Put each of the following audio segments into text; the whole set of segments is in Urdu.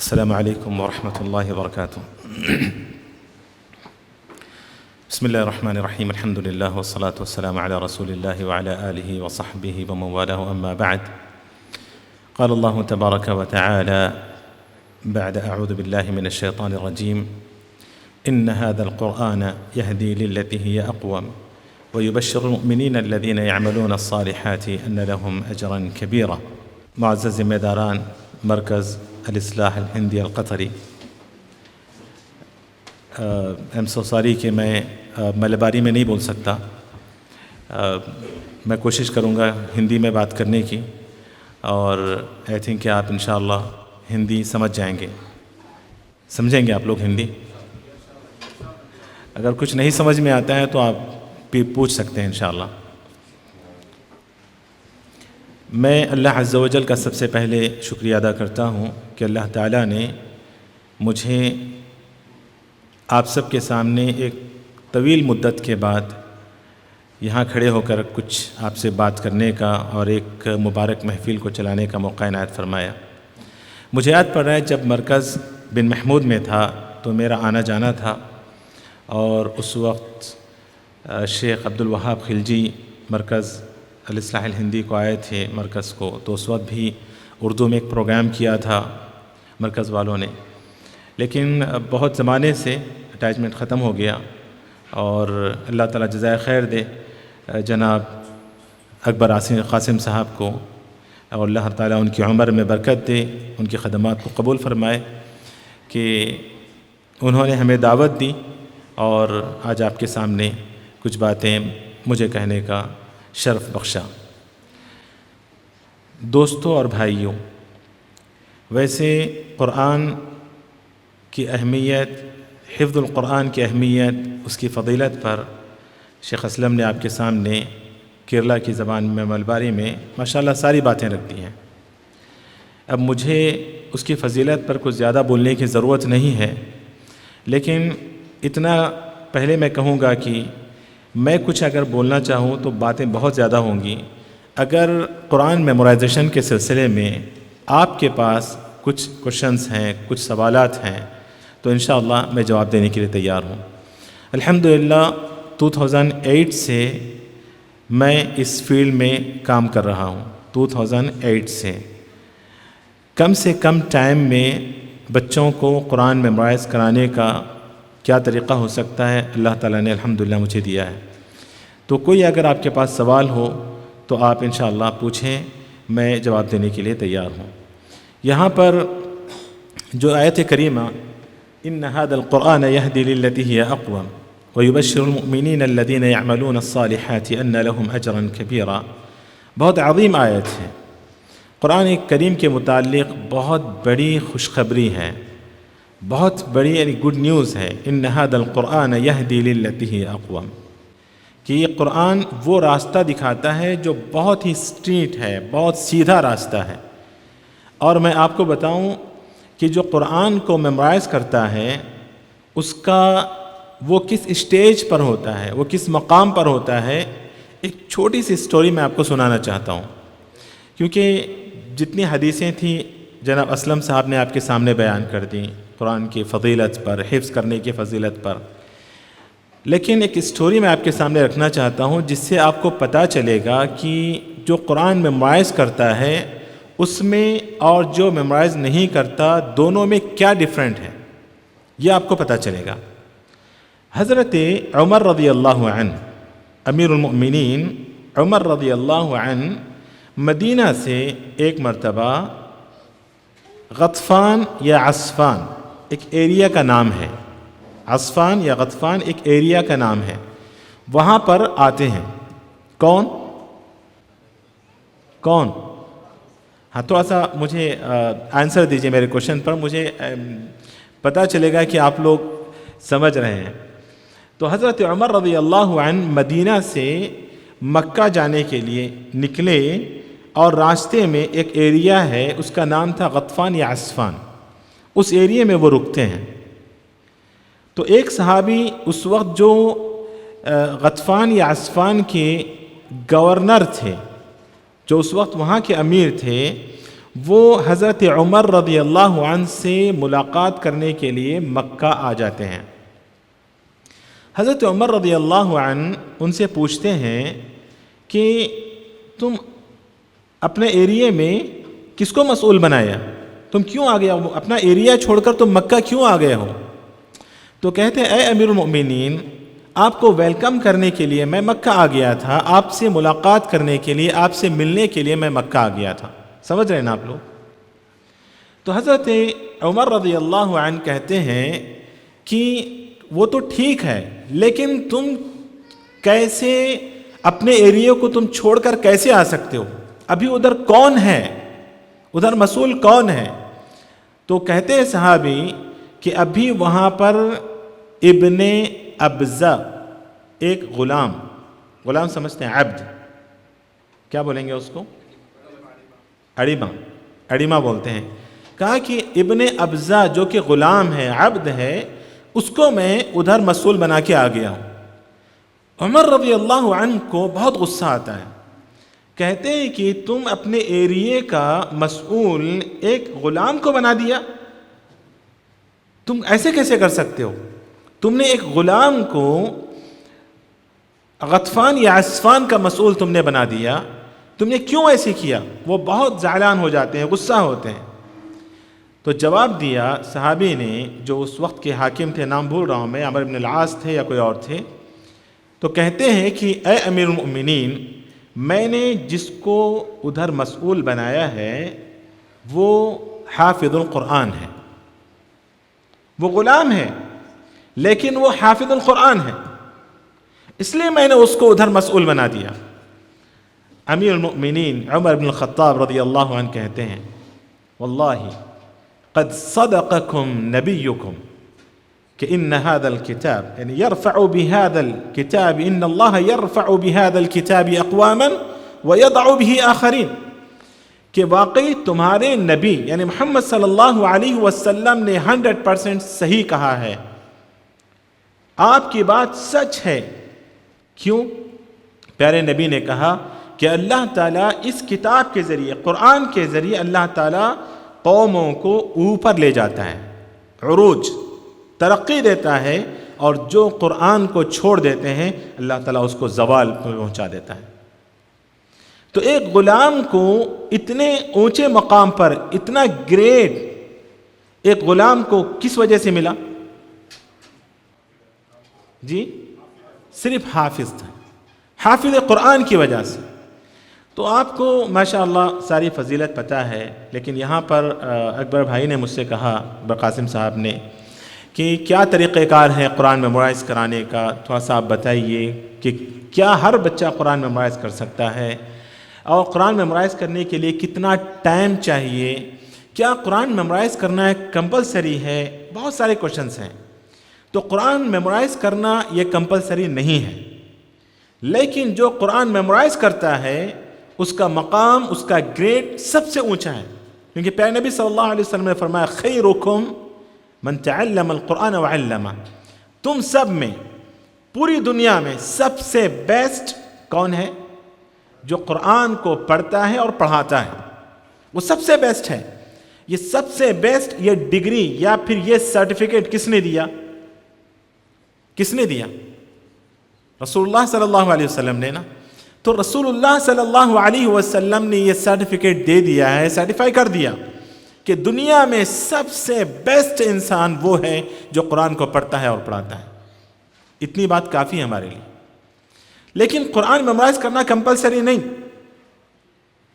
السلام عليكم ورحمة الله وبركاته. بسم الله الرحمن الرحيم. الحمد لله والصلاة والسلام على رسول الله وعلى آله وصحبه ومن والاه. أما بعد، قال الله تبارك وتعالى بعد أعوذ بالله من الشيطان الرجيم: إن هذا القرآن يهدي للتي هي أقوم ويبشر المؤمنين الذين يعملون الصالحات أن لهم أجرا كبيرا. معزز ذمہ داران مرکز الاصلاح الہندی القطری، ایم سو سوری کہ میں ملباری میں نہیں بول سکتا. میں کوشش کروں گا ہندی میں بات کرنے کی، اور آئی تھنک کہ آپ انشاءاللہ ہندی سمجھ جائیں گے. سمجھیں گے آپ لوگ ہندی؟ اگر کچھ نہیں سمجھ میں آتا ہے تو آپ پوچھ سکتے ہیں انشاءاللہ. میں اللہ عز و جل کا سب سے پہلے شکریہ ادا کرتا ہوں کہ اللہ تعالیٰ نے مجھے آپ سب کے سامنے ایک طویل مدت کے بعد یہاں کھڑے ہو کر کچھ آپ سے بات کرنے کا اور ایک مبارک محفل کو چلانے کا موقع عنایت فرمایا. مجھے یاد پڑ رہا ہے جب مرکز بن محمود میں تھا تو میرا آنا جانا تھا، اور اس وقت شیخ عبدالوہاب خلجی مرکز الاصلاح الہندی کو آئے تھے مرکز کو، تو اس وقت بھی اردو میں ایک پروگرام کیا تھا مرکز والوں نے. لیکن بہت زمانے سے اٹیچمنٹ ختم ہو گیا، اور اللہ تعالیٰ جزائے خیر دے جناب اکبر قاسم صاحب کو، اور اللہ تعالیٰ ان کی عمر میں برکت دے، ان کی خدمات کو قبول فرمائے کہ انہوں نے ہمیں دعوت دی اور آج آپ کے سامنے کچھ باتیں مجھے کہنے کا شرف بخشا. دوستوں اور بھائیوں، ویسے قرآن کی اہمیت، حفظ القرآن کی اہمیت، اس کی فضیلت پر شیخ اسلم نے آپ کے سامنے کیرلا کی زبان میں ملباری میں ماشاءاللہ ساری باتیں رکھ دی ہیں. اب مجھے اس کی فضیلت پر کچھ زیادہ بولنے کی ضرورت نہیں ہے، لیکن اتنا پہلے میں کہوں گا کہ میں کچھ اگر بولنا چاہوں تو باتیں بہت زیادہ ہوں گی. اگر قرآن میمورائزیشن کے سلسلے میں آپ کے پاس کچھ کوشچنز ہیں، کچھ سوالات ہیں، تو انشاءاللہ میں جواب دینے کے لیے تیار ہوں. الحمدللہ 2008 سے میں اس فیلڈ میں کام کر رہا ہوں. 2008 سے کم ٹائم میں بچوں کو قرآن میمورائز کرانے کا کیا طریقہ ہو سکتا ہے، اللہ تعالیٰ نے الحمدللہ مجھے دیا ہے. تو کوئی اگر آپ کے پاس سوال ہو تو آپ انشاءاللہ پوچھیں، میں جواب دینے کے لیے تیار ہوں. یہاں پر جو آیت کریمہ ان هذا القرآن يهدي للتي هي اقوم ويبشر المؤمنین الذين يعملون الصالحات ان لهم اجرا كبيرا، بہت عظیم آیت ہے. قرآن کریم کے متعلق بہت بڑی خوشخبری ہے، بہت بڑی یعنی گڈ نیوز ہے. ان هذا القرآن يهدي للتي هي اقوم، کہ یہ قرآن وہ راستہ دکھاتا ہے جو بہت ہی اسٹریٹ ہے، بہت سیدھا راستہ ہے. اور میں آپ کو بتاؤں کہ جو قرآن کو میمورائز کرتا ہے اس کا وہ کس اسٹیج پر ہوتا ہے، وہ کس مقام پر ہوتا ہے. ایک چھوٹی سی سٹوری میں آپ کو سنانا چاہتا ہوں، کیونکہ جتنی حدیثیں تھیں جناب اسلم صاحب نے آپ کے سامنے بیان کر دیں قرآن کی فضیلت پر، حفظ کرنے کی فضیلت پر. لیکن ایک اسٹوری میں آپ کے سامنے رکھنا چاہتا ہوں جس سے آپ کو پتہ چلے گا کہ جو قرآن میمورائز کرتا ہے اس میں اور جو میمورائز نہیں کرتا دونوں میں کیا ڈیفرنٹ ہے، یہ آپ کو پتہ چلے گا. حضرت عمر رضی اللہ عنہ، امیر المؤمنین عمر رضی اللہ عنہ، مدینہ سے ایک مرتبہ غطفان یا عصفان ایک ایریا کا نام ہے، عصفان یا غطفان ایک ایریا کا نام ہے، وہاں پر آتے ہیں. کون؟ ہاں تھوڑا سا مجھے آنسر دیجئے میرے کوشچن پر، مجھے پتہ چلے گا کہ آپ لوگ سمجھ رہے ہیں. تو حضرت عمر رضی اللہ عنہ مدینہ سے مکہ جانے کے لیے نکلے، اور راستے میں ایک ایریا ہے اس کا نام تھا غطفان یا عصفان. اس ایریے میں وہ رکتے ہیں. تو ایک صحابی اس وقت جو غطفان یا عصفان کے گورنر تھے، جو اس وقت وہاں کے امیر تھے، وہ حضرت عمر رضی اللہ عنہ سے ملاقات کرنے کے لیے مکہ آ جاتے ہیں۔ حضرت عمر رضی اللہ عنہ ان سے پوچھتے ہیں کہ تم اپنے ایریے میں کس کو مسئول بنایا؟ تم کیوں آ گیا؟ اپنا ایریا چھوڑ کر تم مکہ کیوں آ گئے ہو؟ تو کہتے ہیں اے امیر المؤمنین، آپ کو ویلکم کرنے کے لیے میں مکہ آ گیا تھا، آپ سے ملاقات کرنے کے لیے، آپ سے ملنے کے لیے میں مکہ آ گیا تھا۔ سمجھ رہے ہیں نا آپ لوگ؟ تو حضرت عمر رضی اللہ عنہ کہتے ہیں کہ وہ تو ٹھیک ہے، لیکن تم کیسے اپنے ایریے کو تم چھوڑ کر کیسے آ سکتے ہو؟ ابھی ادھر کون ہے؟ ادھر مسئول کون ہے؟ تو کہتے ہیں صحابی کہ ابھی وہاں پر ابن ابزہ، ایک غلام سمجھتے ہیں، عبد، کیا بولیں گے اس کو؟ اڑیما بولتے ہیں۔ کہا کہ ابن ابزہ جو کہ غلام ہے، عبد ہے، اس کو میں ادھر مسئول بنا کے آ گیا ہوں۔ عمر رضی اللہ عنہ کو بہت غصہ آتا ہے، کہتے ہیں کہ تم اپنے ایریے کا مسئول ایک غلام کو بنا دیا، تم ایسے کیسے کر سکتے ہو؟ تم نے ایک غلام کو غطفان یا عسفان کا مسئول تم نے بنا دیا، تم نے کیوں ایسے کیا؟ وہ بہت زعلان ہو جاتے ہیں، غصہ ہوتے ہیں۔ تو جواب دیا صحابی نے، جو اس وقت کے حاکم تھے، نام بھول رہا ہوں میں، عمرو بن العاص تھے یا کوئی اور تھے، تو کہتے ہیں کہ اے امیر المؤمنین، میں نے جس کو ادھر مسئول بنایا ہے وہ حافظ القرآن ہے، وہ غلام ہے لیکن وہ حافظ القرآن ہے، اس لیے میں نے اس کو ادھر مسئول بنا دیا۔ امیر المؤمنین عمر بن الخطاب رضی اللہ عنہ کہتے ہیں واللہ قد صدقکم نبیکم کہ ان هذا الكتاب یعنی يرفع بهذا الكتاب ان اللہ يرفع بهذا الكتاب اقواما ويضع به آخرین، کہ واقعی تمہارے نبی یعنی محمد صلی اللہ علیہ وسلم نے 100% صحیح کہا ہے، آپ کی بات سچ ہے۔ کیوں؟ پیارے نبی نے کہا کہ اللہ تعالیٰ اس کتاب کے ذریعے، قرآن کے ذریعے اللہ تعالیٰ قوموں کو اوپر لے جاتا ہے، عروج، ترقی دیتا ہے، اور جو قرآن کو چھوڑ دیتے ہیں اللہ تعالیٰ اس کو زوال پر پہنچا دیتا ہے۔ تو ایک غلام کو اتنے اونچے مقام پر، اتنا گریڈ ایک غلام کو کس وجہ سے ملا؟ جی، صرف حافظ تھا، حافظ قرآن کی وجہ سے۔ تو آپ کو ماشاءاللہ ساری فضیلت پتہ ہے، لیکن یہاں پر اکبر بھائی نے مجھ سے کہا، اکبر قاسم صاحب نے، کہ کیا طریقہ کار ہے قرآن میمورائز کرانے کا، تھوڑا سا آپ بتائیے کہ کیا ہر بچہ قرآن میمورائز کر سکتا ہے، اور قرآن میمورائز کرنے کے لیے کتنا ٹائم چاہیے، کیا قرآن میمورائز کرنا ایک کمپلسری ہے؟ بہت سارے کوشچنس ہیں۔ تو قرآن میمورائز کرنا یہ کمپلسری نہیں ہے، لیکن جو قرآن میمورائز کرتا ہے اس کا مقام، اس کا گریڈ سب سے اونچا ہے، کیونکہ پیارے نبی صلی اللہ علیہ وسلم نے فرمایا خیرکم من تعلم القرآن وعلمہ، تم سب میں، پوری دنیا میں سب سے بیسٹ کون ہے؟ جو قرآن کو پڑھتا ہے اور پڑھاتا ہے، وہ سب سے بیسٹ ہے۔ یہ سب سے بیسٹ، یہ ڈگری یا پھر یہ سرٹیفکیٹ کس نے دیا؟ کس نے دیا؟ رسول اللہ صلی اللہ علیہ وسلم نے نا۔ تو رسول اللہ صلی اللہ علیہ وسلم نے یہ سرٹیفکیٹ دے دیا ہے، سرٹیفائی کر دیا کہ دنیا میں سب سے بیسٹ انسان وہ ہے جو قرآن کو پڑھتا ہے اور پڑھاتا ہے۔ اتنی بات کافی ہے ہمارے لیے۔ لیکن قرآن میمورائز کرنا کمپلسری نہیں،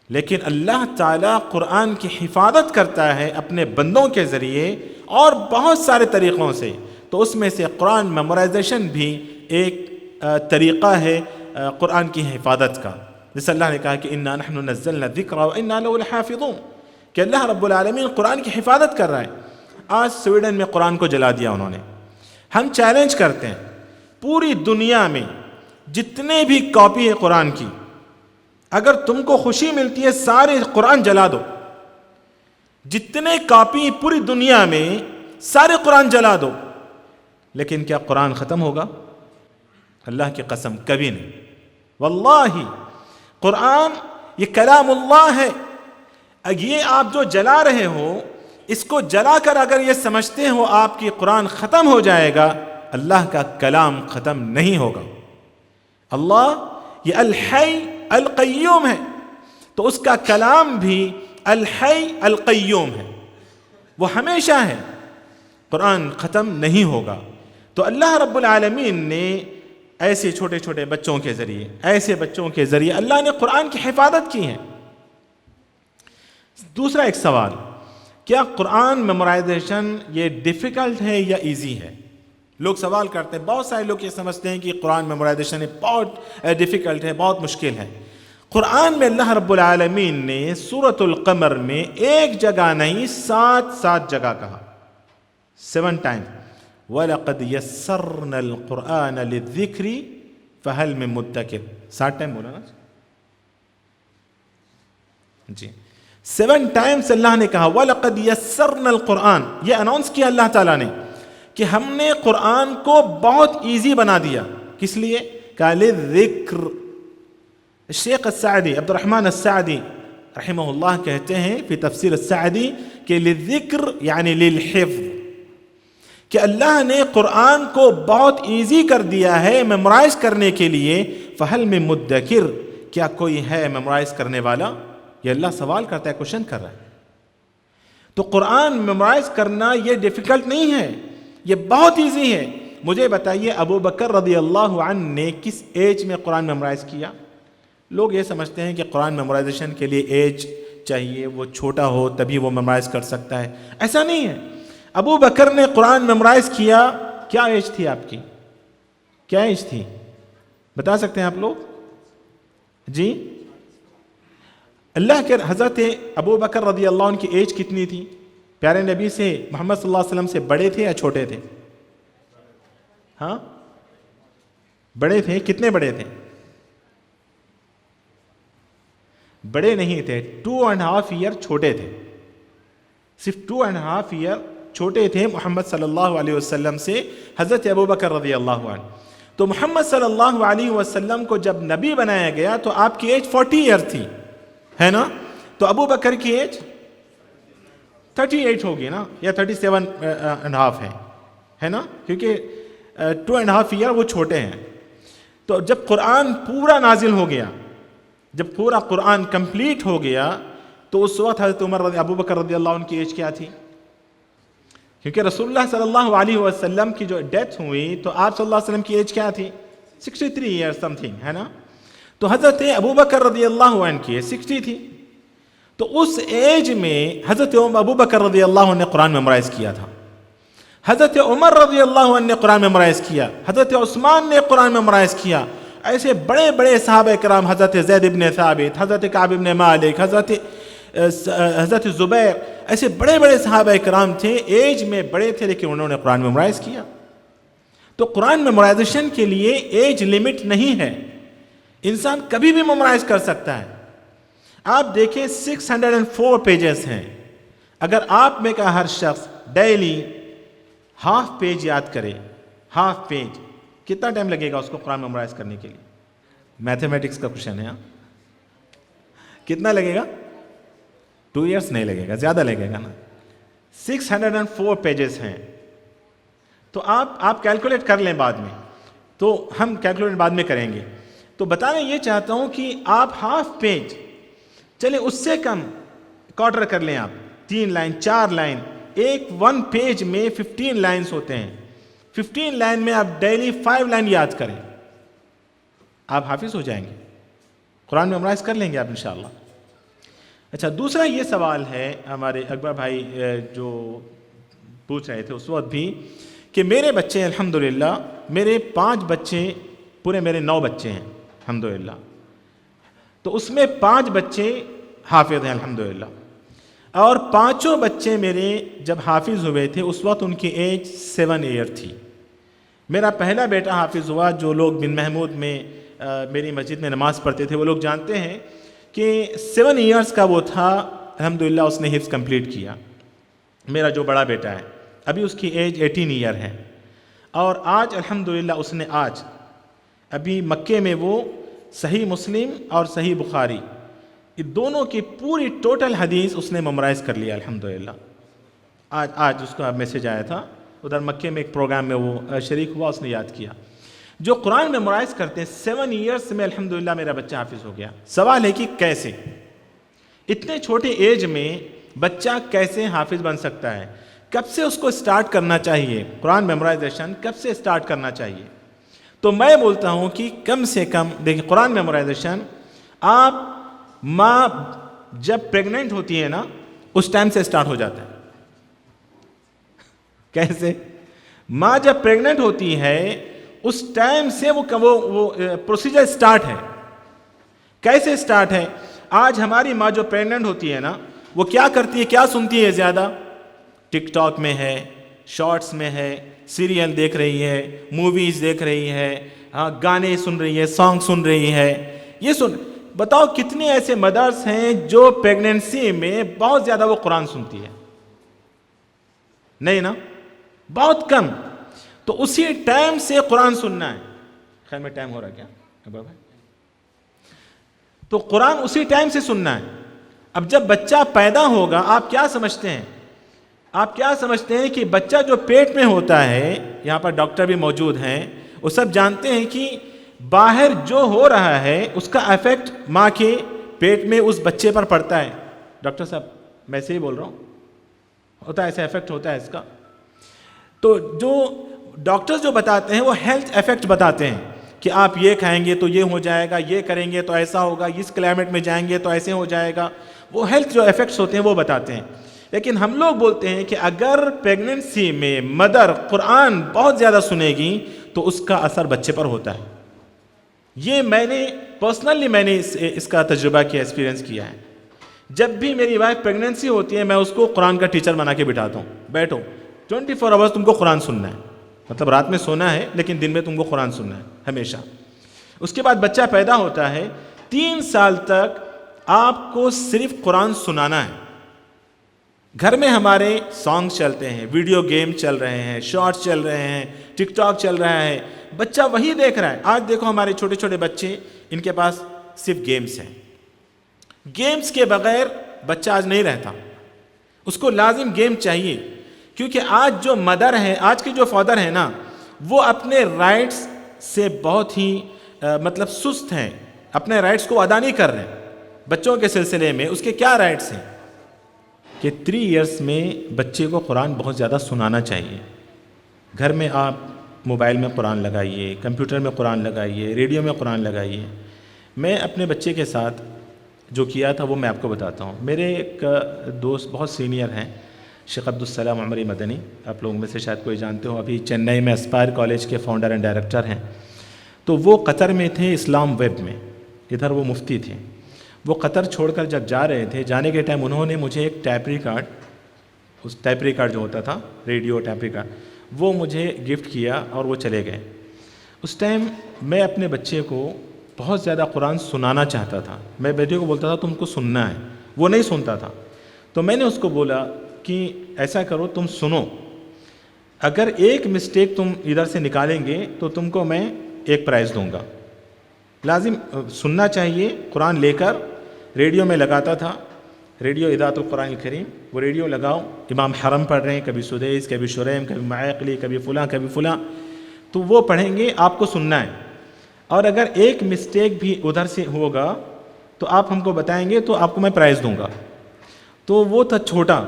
لیکن اللہ تعالیٰ قرآن کی حفاظت کرتا ہے اپنے بندوں کے ذریعے اور بہت سارے طریقوں سے، تو اس میں سے قرآن میمورائزیشن بھی ایک طریقہ ہے قرآن کی حفاظت کا۔ جیسے اللہ نے کہا کہ اِنَّا نَحْنُ نَزَّلْنَا الذِّكْرَ وَإِنَّا لَهُ لَحَافِظُونَ، کہ اللہ رب العالمین قرآن کی حفاظت کر رہا ہے۔ آج سویڈن میں قرآن کو جلا دیا انہوں نے۔ ہم چیلنج کرتے ہیں، پوری دنیا میں جتنے بھی کاپی ہے قرآن کی، اگر تم کو خوشی ملتی ہے سارے قرآن جلا دو، جتنے کاپی پوری دنیا میں سارے قرآن جلا دو، لیکن کیا قرآن ختم ہوگا؟ اللہ کی قسم کبھی نہیں۔ واللہ قرآن یہ کلام اللہ ہے، یہ آپ جو جلا رہے ہو، اس کو جلا کر اگر یہ سمجھتے ہو آپ کی قرآن ختم ہو جائے گا، اللہ کا کلام ختم نہیں ہوگا۔ اللہ یہ الحی القیوم ہے، تو اس کا کلام بھی الحی القیوم ہے، وہ ہمیشہ ہے، قرآن ختم نہیں ہوگا۔ تو اللہ رب العالمین نے ایسے چھوٹے چھوٹے بچوں کے ذریعے، ایسے بچوں کے ذریعے اللہ نے قرآن کی حفاظت کی ہے۔ دوسرا ایک سوال، کیا قرآن میمورائزیشن یہ ڈیفیکلٹ ہے یا ایزی ہے؟ لوگ سوال کرتے ہیں، بہت سارے لوگ یہ سمجھتے ہیں کہ قرآن میمورائزیشن بہت ڈیفیکلٹ ہے، بہت مشکل ہے۔ قرآن میں اللہ رب العالمین نے سورۃ القمر میں ایک جگہ نہیں، 7 جگہ کہا، 7 ٹائم، وَلَقَدْ يَسَّرْنَا الْقُرْآنَ لِلذِّكْرِ فَهَلْ مِن مُدَّكِرٍ، 7 ٹائم بولا نا جی، 7 ٹائمز اللہ نے کہا وَلَقَدْ يَسَّرْنَا الْقُرْآنَ، یہ اناؤنس کیا اللہ تعالیٰ نے کہ ہم نے قرآن کو بہت ایزی بنا دیا۔ کس لیے؟ کہ للذکر۔ الشیخ السعدی عبد الرحمن السعدی رحمہ اللہ کہتے ہیں فی تفسیر السعدی کہ للذکر یعنی للحفظ، کہ اللہ نے قرآن کو بہت ایزی کر دیا ہے میمورائز کرنے کے لیے۔ فہل من مدکر، کیا کوئی ہے میمورائز کرنے والا؟ یہ اللہ سوال کرتا ہے، کوشچن کر رہا ہے۔ تو قرآن میمورائز کرنا یہ ڈیفیکلٹ نہیں ہے، یہ بہت ایزی ہے۔ مجھے بتائیے ابو بکر رضی اللہ عنہ نے کس ایج میں قرآن میمورائز کیا؟ لوگ یہ سمجھتے ہیں کہ قرآن میمورائزیشن کے لیے ایج چاہیے، وہ چھوٹا ہو تبھی وہ میمورائز کر سکتا ہے، ایسا نہیں ہے۔ ابو بکر نے قرآن میمورائز کیا، کیا ایج تھی آپ کی؟ کیا ایج تھی بتا سکتے ہیں آپ لوگ؟ جی، اللہ کے حضرت ابو بکر رضی اللہ عنہ کی ایج کتنی تھی؟ پیارے نبی سے، محمد صلی اللہ علیہ وسلم سے بڑے تھے یا چھوٹے تھے؟ ہاں بڑے تھے، کتنے بڑے تھے؟ بڑے نہیں تھے، 2.5 ایئر چھوٹے تھے، صرف 2.5 ایئر چھوٹے تھے محمد صلی اللہ علیہ وسلم سے حضرت ابو بکر رضی اللہ عنہ۔ تو محمد صلی اللہ علیہ وسلم کو جب نبی بنایا گیا تو آپ کی ایج 40 ایئر تھی، ہے نا؟ تو ابو بکر کی ایج 38 ہوگی نا، یا 37.5 ہے نا، کیونکہ 2.5 ایئر وہ چھوٹے ہیں۔ تو جب قرآن پورا نازل ہو گیا، جب پورا قرآن کمپلیٹ ہو گیا، تو اس وقت حضرت ابو بکر رضی اللہ عنہ کی ایج کیا تھی؟ کیونکہ رسول اللہ صلی اللہ علیہ وسلم کی جو ڈیتھ ہوئی تو آپ صلی اللہ علیہ وسلم کی ایج کیا تھی؟ 63 ایئر سم تھنگ، ہے نا؟ تو حضرت ابو بکر رضی اللہ عنہ کی ایج 60 تھی۔ تو اس ایج میں حضرت ابو بکر رضی اللہ عنہ نے قرآن میمورائز کیا تھا، حضرت عمر رضی اللہ عنہ نے قرآن میمورائز کیا، حضرت عثمان نے قرآن میمورائز کیا۔ ایسے بڑے بڑے صحابہ کرام، حضرت زید بن ثابت، حضرت کعب بن مالک، حضرت زبیر، ایسے بڑے بڑے صحابہ کرام تھے، ایج میں بڑے تھے لیکن انہوں نے قرآن میمورائز کیا۔ تو قرآن میمورائزیشن کے لیے ایج لیمٹ نہیں ہے، انسان کبھی بھی میمورائز کر سکتا ہے۔ آپ دیکھیں 604 پیجز ہیں، اگر آپ میں کا ہر شخص ڈیلی ہاف پیج یاد کرے، ہاف پیج، کتنا ٹائم لگے گا اس کو قرآن میمورائز کرنے کے لیے؟ میتھمیٹکس کا کوشچن ہے، کتنا لگے گا؟ 2 ایئرس نہیں لگے گا، زیادہ لگے گا نا۔ 604 پیجز ہیں، تو آپ کیلکولیٹ کر لیں بعد میں، تو ہم کیلکولیٹ بعد میں کریں گے۔ تو بتانا یہ چاہتا ہوں کہ آپ ہاف پیج، چلے اس سے کم کوارٹر کر لیں، آپ 3 لائن 4 لائن، ایک 1 پیج میں 15 لائنز ہوتے ہیں، 15 لائن میں آپ ڈیلی 5 لائن یاد کریں، آپ حافظ ہو جائیں گے، قرآن میمورائز کر لیں گے آپ انشاءاللہ۔ اچھا، دوسرا یہ سوال ہے ہمارے اکبر بھائی جو پوچھ رہے تھے اس وقت بھی، کہ میرے بچے الحمدللہ، میرے 5 بچے، پورے میرے 9 بچے ہیں الحمدللہ، تو اس میں 5 بچے حافظ ہیں الحمدللہ، اور 5 بچے میرے جب حافظ ہوئے تھے اس وقت ان کی ایج 7 ایئر تھی۔ میرا پہلا بیٹا حافظ ہوا، جو لوگ بن محمود میں میری مسجد میں نماز پڑھتے تھے وہ لوگ جانتے ہیں کہ 7 ایئرس کا وہ تھا، الحمدللہ اس نے حفظ کمپلیٹ کیا۔ میرا جو بڑا بیٹا ہے ابھی اس کی ایج 18 ایئر ہے، اور آج الحمدللہ اس نے ابھی مکے میں وہ صحیح مسلم اور صحیح بخاری یہ دونوں کی پوری ٹوٹل حدیث اس نے میمورائز کر لیا الحمدللہ. آج اس کا میسیج آیا تھا ادھر مکے میں ایک پروگرام میں وہ شریک ہوا, اس نے یاد کیا. جو قرآن میمورائز کرتے ہیں 7 ایئرس میں الحمدللہ میرا بچہ حافظ ہو گیا. سوال ہے کہ کیسے اتنے چھوٹے ایج میں بچہ کیسے حافظ بن سکتا ہے؟ کب سے اس کو سٹارٹ کرنا چاہیے قرآن میمورائزیشن؟ کب سے سٹارٹ کرنا چاہیے؟ تو میں بولتا ہوں کہ کم سے کم دیکھیں قرآن میمورائزیشن آپ ماں جب پریگننٹ ہوتی ہے نا اس ٹائم سے سٹارٹ ہو جاتا ہے. کیسے؟ ماں جب پریگننٹ ہوتی ہے اس ٹائم سے وہ پروسیجر سٹارٹ ہے. کیسے سٹارٹ ہے؟ آج ہماری ماں جو پریگننٹ ہوتی ہے نا وہ کیا کرتی ہے, کیا سنتی ہے زیادہ؟ ٹک ٹاک میں ہے, شارٹس میں ہے, سیریل دیکھ رہی ہے, موویز دیکھ رہی ہے, گانے سن رہی ہے, سانگ سن رہی ہے. یہ بتاؤ کتنے ایسے مدرس ہیں جو پریگننسی میں بہت زیادہ وہ قرآن سنتی ہے؟ نہیں نا, بہت کم. تو اسی ٹائم سے قرآن سننا ہے. خیر میں ٹائم ہو رہا کیا بابا؟ تو قرآن اسی ٹائم سے سننا ہے. اب جب بچہ پیدا ہوگا آپ کیا سمجھتے ہیں؟ آپ کیا سمجھتے ہیں کہ بچہ جو پیٹ میں ہوتا ہے, یہاں پر ڈاکٹر بھی موجود ہیں, وہ سب جانتے ہیں کہ باہر جو ہو رہا ہے اس کا ایفیکٹ ماں کے پیٹ میں اس بچے پر پڑتا ہے. ڈاکٹر صاحب میں سے ہی بول رہا ہوں, ہوتا ہے ایسا ایفیکٹ ہوتا ہے اس کا. تو جو ڈاکٹرز جو بتاتے ہیں وہ ہیلتھ ایفیکٹ بتاتے ہیں کہ آپ یہ کھائیں گے تو یہ ہو جائے گا, یہ کریں گے تو ایسا ہوگا, اس کلائمیٹ میں جائیں گے تو ایسے ہو جائے گا. وہ ہیلتھ جو ایفیکٹس ہوتے ہیں وہ بتاتے ہیں. لیکن ہم لوگ بولتے ہیں کہ اگر پریگننسی میں مدر قرآن بہت زیادہ سنے گی تو اس کا اثر بچے پر ہوتا ہے. یہ میں نے پرسنلی اس کا تجربہ کیا, ایکسپیرینس کیا ہے. جب بھی میری وائف پریگننسی ہوتی ہے میں اس کو قرآن کا ٹیچر بنا کے بٹھاتا ہوں, بیٹھو 24 آورس تم کو قرآن سننا ہے. مطلب رات میں سونا ہے لیکن دن میں تم کو قرآن سننا ہے ہمیشہ. اس کے بعد بچہ پیدا ہوتا ہے, 3 سال تک آپ کو صرف قرآن سنانا ہے. گھر میں ہمارے سانگ چلتے ہیں, ویڈیو گیم چل رہے ہیں, شارٹس چل رہے ہیں, ٹک ٹاک چل رہا ہے, بچہ وہی دیکھ رہا ہے. آج دیکھو ہمارے چھوٹے چھوٹے بچے, ان کے پاس صرف گیمز ہیں. گیمز کے بغیر بچہ آج نہیں رہتا, اس کو لازم گیم چاہیے. کیونکہ آج جو مدر ہے, آج کے جو فادر ہیں نا, وہ اپنے رائٹس سے بہت ہی مطلب سست ہیں, اپنے رائٹس کو ادا نہیں کر رہے ہیں. بچوں کے سلسلے میں اس کے کیا رائٹس ہیں کہ 3 ایئرس میں بچے کو قرآن بہت زیادہ سنانا چاہیے. گھر میں آپ موبائل میں قرآن لگائیے, کمپیوٹر میں قرآن لگائیے, ریڈیو میں قرآن لگائیے. میں اپنے بچے کے ساتھ جو کیا تھا وہ میں آپ کو بتاتا ہوں. میرے ایک دوست بہت سینئر ہیں, شیخ عبدالسلام عمری مدنی, آپ لوگوں میں سے شاید کوئی جانتے ہو, ابھی چنئی میں اسپائر کالج کے فاؤنڈر اینڈ ڈائریکٹر ہیں. تو وہ قطر میں تھے اسلام ویب میں, ادھر وہ مفتی تھے. وہ قطر چھوڑ کر جب جا رہے تھے, جانے کے ٹائم انہوں نے مجھے ایک ٹیپ ریکارڈ, اس ٹیپ ریکارڈ جو ہوتا تھا ریڈیو ٹیپ ریکارڈ, وہ مجھے گفٹ کیا اور وہ چلے گئے. اس ٹائم میں اپنے بچے کو بہت زیادہ قرآن سنانا چاہتا تھا. میں بیٹے کو بولتا تھا تم کو سننا ہے, وہ نہیں سنتا تھا. تو میں نے اس کو بولا کہ ایسا کرو تم سنو, اگر ایک مسٹیک تم ادھر سے نکالیں گے تو تم کو میں ایک پرائز دوں گا. لازم سننا چاہیے. قرآن لے کر ریڈیو میں لگاتا تھا, ریڈیو اذاعت القرآن الکریم, وہ ریڈیو لگاؤ, امام حرم پڑھ رہے ہیں, کبھی سدیس, کبھی شریم, کبھی معقلی, کبھی فلاں, کبھی فلاں, تو وہ پڑھیں گے, آپ کو سننا ہے. اور اگر ایک مسٹیک بھی ادھر سے ہوگا تو آپ ہم کو بتائیں گے تو آپ کو میں پرائز دوں گا. تو وہ تھا چھوٹا,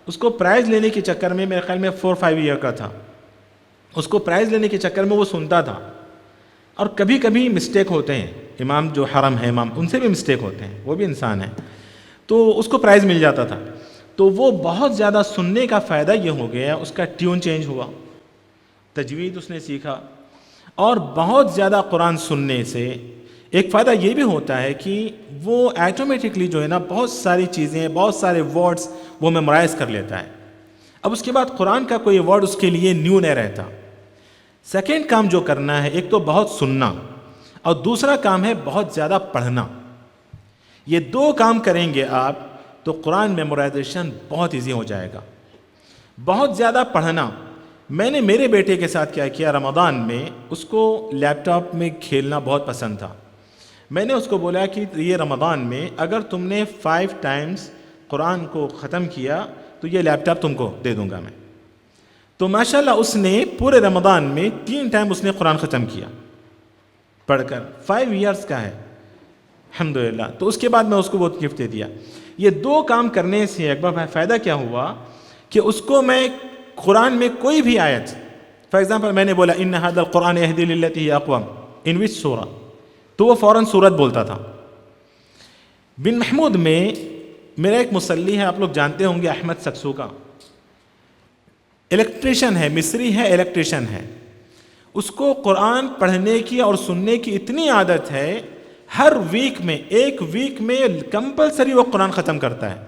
اس کو پرائز لینے کے چکر میں, میرے خیال میں 4-5 ایئر کا تھا, اس کو پرائز لینے کے چکر میں وہ سنتا تھا. اور کبھی کبھی مسٹیک ہوتے ہیں, امام جو حرم ہے امام, ان سے بھی مسٹیک ہوتے ہیں, وہ بھی انسان ہیں, تو اس کو پرائز مل جاتا تھا. تو وہ بہت زیادہ سننے کا فائدہ یہ ہو گیا, اس کا ٹیون چینج ہوا, تجوید اس نے سیکھا. اور بہت زیادہ قرآن سننے سے ایک فائدہ یہ بھی ہوتا ہے کہ وہ ایٹومیٹکلی جو ہے نا بہت ساری چیزیں, بہت سارے ورڈز وہ میمورائز کر لیتا ہے. اب اس کے بعد قرآن کا کوئی ورڈ اس کے لیے نیو نہیں رہتا. سیکنڈ کام جو کرنا ہے, ایک تو بہت سننا, اور دوسرا کام ہے بہت زیادہ پڑھنا. یہ 2 کام کریں گے آپ تو قرآن میمورائزیشن بہت ایزی ہو جائے گا. بہت زیادہ پڑھنا, میں نے میرے بیٹے کے ساتھ کیا کیا, رمضان میں اس کو لیپ ٹاپ میں کھیلنا بہت پسند تھا. میں نے اس کو بولا کہ یہ رمضان میں اگر تم نے 5 ٹائمز قرآن کو ختم کیا تو یہ لیپ ٹاپ تم کو دے دوں گا میں. تو ماشاءاللہ اس نے پورے رمضان میں 3 ٹائم اس نے قرآن ختم کیا پڑھ کر. 5 ایئرس کا ہے الحمدللہ. تو اس کے بعد میں اس کو وہ گفٹ دے دیا. یہ 2 کام کرنے سے اکبر بھائی فائدہ کیا ہوا کہ اس کو میں قرآن میں کوئی بھی آیت، فار ایگزامپل میں نے بولا ان ھذا القرآن یہدی للتی ہی اقوم، ان وچ سورہ، تو وہ فوراً سورت بولتا تھا. بن محمود میں میرا ایک مصلی ہے، آپ لوگ جانتے ہوں گے، احمد سکسوکا، الیکٹریشین ہے، مصری ہے، الیکٹریشین ہے. اس کو قرآن پڑھنے کی اور سننے کی اتنی عادت ہے، ہر ویک میں، ایک ویک میں کمپلسری وہ قرآن ختم کرتا ہے.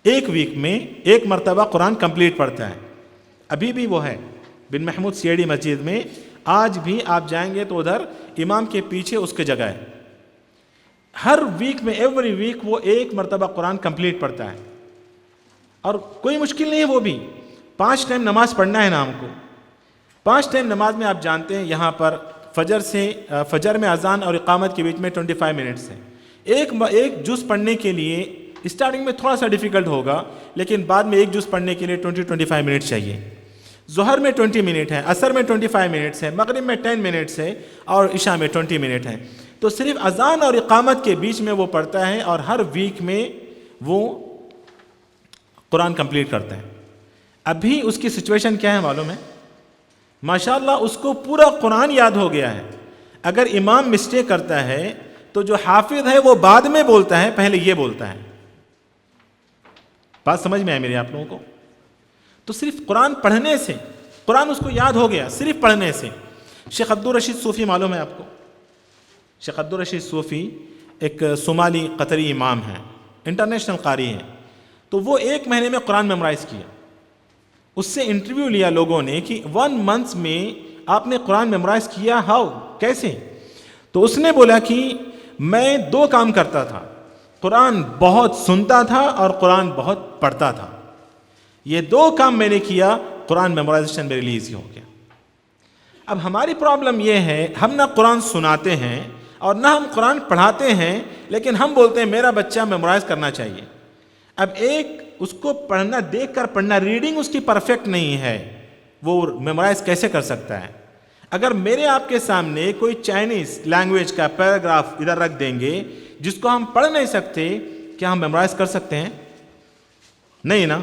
ایک ویک میں 1 مرتبہ قرآن کمپلیٹ پڑھتا ہے. ابھی بھی وہ ہے بن محمود سی ڈی مسجد میں، آج بھی آپ جائیں گے تو ادھر امام کے پیچھے اس کی جگہ ہے. ہر ویک میں، ایوری ویک وہ 1 مرتبہ قرآن کمپلیٹ پڑھتا ہے. اور کوئی مشکل نہیں ہے، وہ بھی 5 ٹائم نماز پڑھنا ہے نا ہم کو. 5 ٹائم نماز میں آپ جانتے ہیں یہاں پر فجر میں اذان اور اقامت کے بیچ میں 25 منٹس ہے. ایک جز پڑھنے کے لیے اسٹارٹنگ میں تھوڑا سا ڈیفیکلٹ ہوگا، لیکن بعد میں ایک جز پڑھنے کے لیے 20-25 منٹ چاہیے. ظہر میں 20 منٹ ہے، عصر میں 25 منٹس ہے، مغرب میں 10 منٹس ہے، اور عشاء میں 20 منٹ ہے. تو صرف اذان اور اقامت کے بیچ میں وہ پڑھتا ہے، اور ہر ویک میں وہ قرآن کمپلیٹ کرتا ہے. ابھی اس کی سچویشن کیا ہے معلوم ہے؟ ماشاءاللہ اس کو پورا قرآن یاد ہو گیا ہے. اگر امام مسٹیک کرتا ہے تو جو حافظ ہے وہ بعد میں بولتا ہے، پہلے یہ بولتا ہے. بات سمجھ میں آئے میرے آپ لوگوں کو؟ تو صرف قرآن پڑھنے سے قرآن اس کو یاد ہو گیا، صرف پڑھنے سے. شیخ عبدالرشید صوفی معلوم ہے آپ کو؟ شیخ عبدالرشید صوفی ایک صومالی قطری امام ہیں، انٹرنیشنل قاری ہیں. تو وہ 1 مہینے میں قرآن میمورائز کیا. اس سے انٹرویو لیا لوگوں نے کہ 1 منتھ میں آپ نے قرآن میمورائز کیا، ہاؤ، کیسے؟ تو اس نے بولا کہ میں 2 کام کرتا تھا، قرآن بہت سنتا تھا اور قرآن بہت پڑھتا تھا. یہ 2 کام میں نے کیا، قرآن میمورائزیشن میرے لیے ایزی ہو گیا. اب ہماری پرابلم یہ ہے، ہم نہ قرآن سناتے ہیں اور نہ ہم قرآن پڑھاتے ہیں، لیکن ہم بولتے ہیں میرا بچہ میمورائز کرنا چاہیے. اب اس کو پڑھنا، دیکھ کر پڑھنا، ریڈنگ اس کی پرفیکٹ نہیں ہے، وہ میمورائز کیسے کر سکتا ہے؟ اگر میرے آپ کے سامنے کوئی چائنیز لینگویج کا پیراگراف ادھر رکھ دیں گے جس کو ہم پڑھ نہیں سکتے، کیا ہم میمورائز کر سکتے ہیں؟ نہیں نا.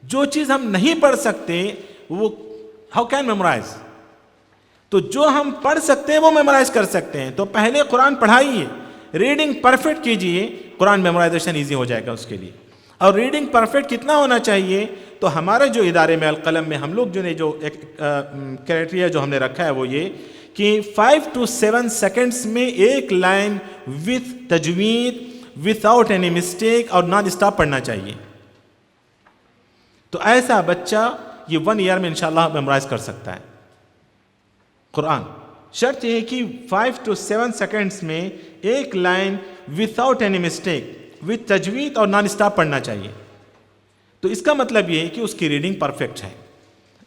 جو چیز ہم نہیں پڑھ سکتے وہ ہاؤ کین میمورائز؟ تو جو ہم پڑھ سکتے ہیں وہ میمورائز کر سکتے ہیں. تو پہلے قرآن پڑھائیے، ریڈنگ پرفیکٹ کیجئے، قرآن میمورائزیشن ایزی ہو جائے گا اس کے لیے. اور ریڈنگ پرفیکٹ کتنا ہونا چاہیے؟ تو ہمارے جو ادارے میں القلم میں ہم لوگ جو ایک کرائٹیریا جو ہم نے رکھا ہے وہ یہ کہ 5 to 7 سیکنڈس میں 1 لائن وتھ تجوید، ود آؤٹ اینی مسٹیک اور نان اسٹاپ پڑھنا چاہیے. تو ایسا بچہ یہ 1 ایئر میں انشاءاللہ میمورائز کر سکتا ہے قرآن. شرط یہ ہے کہ 5 to 7 سیکنڈس میں 1 line without any mistake, with تجوید اور نان اسٹاپ پڑھنا چاہیے. تو اس کا مطلب یہ ہے کہ اس کی ریڈنگ پرفیکٹ ہے.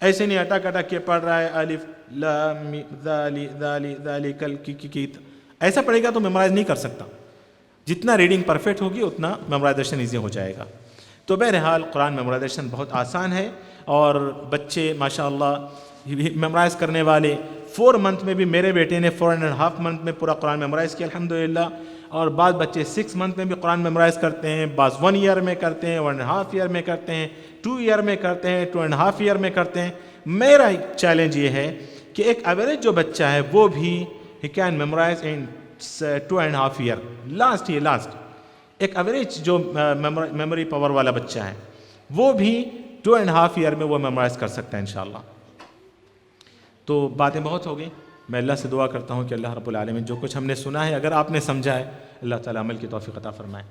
ایسے نہیں اٹک اٹک کے پڑھ رہا ہے، الف لام ذالی ذالی ذالک کی ایسا پڑھے گا تو میمورائز نہیں کر سکتا. جتنا ریڈنگ پرفیکٹ ہوگی اتنا میمورائزیشن ایزی ہو جائے گا. تو بہرحال قرآن میمورائزیشن بہت آسان ہے، اور بچے ماشاءاللہ میمورائز کرنے والے 4 منتھ میں بھی، میرے بیٹے نے 4.5 منتھ میں پورا قرآن میمورائز کیا الحمدللہ. اور بعض بچے 6 منتھ میں بھی قرآن میمورائز کرتے ہیں، بعض 1 ایئر میں کرتے ہیں، 1.5 ایئر میں کرتے ہیں، 2 ایئر میں کرتے ہیں، 2.5 ایئر میں کرتے ہیں. میرا ایک چیلنج یہ ہے کہ ایک ایوریج جو بچہ ہے وہ بھی ہی can memorise in 2.5 year. Last ایک ایوریج جو میموری پاور والا بچہ ہے وہ بھی 2.5 ایئر میں وہ میمورائز کر سکتا ہے انشاءاللہ. تو باتیں بہت ہو گئی. میں اللہ سے دعا کرتا ہوں کہ اللہ رب العالمین جو کچھ ہم نے سنا ہے، اگر آپ نے سمجھا ہے، اللہ تعالیٰ عمل کی توفیق عطا فرمائے.